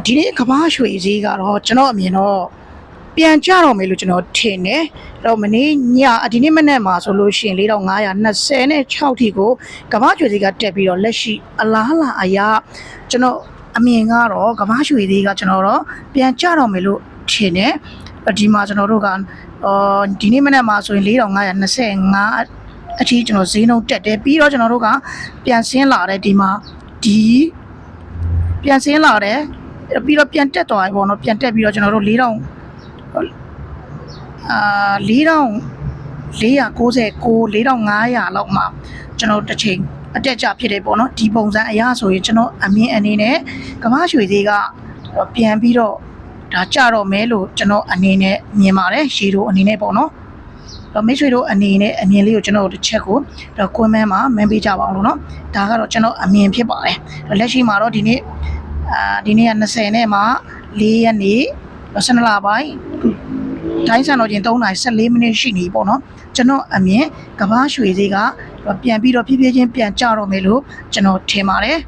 ဒီနေ့ကဘာရွှေဈေးကတော့ကျွန်တော်အမြင်တော့ပြန်ကြတော့မယ်လို့ကျွန်တော်ထင်တယ်တော့မနေ့ညဒီနေ့မနေ့မှာဆိုလို့ရှိရင်4526ထိကိုကဘာရွှေဈေးကတက်ပြီးတော့လက်ရှိအလားအလာအရာကျွန်တော်အမြင်ကတော့ကဘာရွှေဈေးကကျွန်တော်တော့ပြန်ကြတော့မယ်လို့ထင်တယ်ဒီမှာကျွန်တော်တို့ကဒီနေ့မနေ့မှာဆိုရင်4525အထိကျွန်တော်ဈေးနှုန်းတက်တယ်ပြီးတော့ကျွန်တော်တို့ကပြန်ဆင်းလာတဲ့ဒီမှာပြန်ဆင်းလာတယ်ပြီးတော့ပြန်တက်သွားပြီပေါ့နော်ပြန်တက်ပြီးတော့ကျွန်တော်တို့4490လောက်မှာကျွန်တော်တစ်ချိန်အတက်ကြဖြစ်တယ်ပေါ့နော်ဒီပုံစံအရာဆိုရင်ကျွန်တော်အမြင်အနေနဲ့ကမ္ဘာရွှေဈေးကပြန်ပြီးတော့ဒါကြတော့မဲလို့ကျွန်တော်အနေနဲ့မြင်ပါတယ်ရေတို့အနေနဲ့ပေါ့နော်မိတ်ဆွေတို့အနေနဲ့အမြင်လေးကိုကျွန်တော်တို့တစ်ချက်ကိုကွန်မန့်မှာမန်းပေးကြပါအောင်လို့နော်ဒါကတော့ကျွန်တော်အမြင်ဖြစ်ပါတယ်လက်ရှိမှာတော့ဒီနေ့က20နဲ့မှ4ရက်နေ့12လပိုင်းတိုင်းစံတော်ချိန်3:14မိနစ်ရှိနေပေါ့နော်ကျွန်တော်အမြင်ကဘာရွှေဈေးကပြန်ပြီးတော့ဖြည်းဖြည်းချင်းပြန်ကျတော့မယ်လို့ကျွန်တော်ထင်ပါတယ်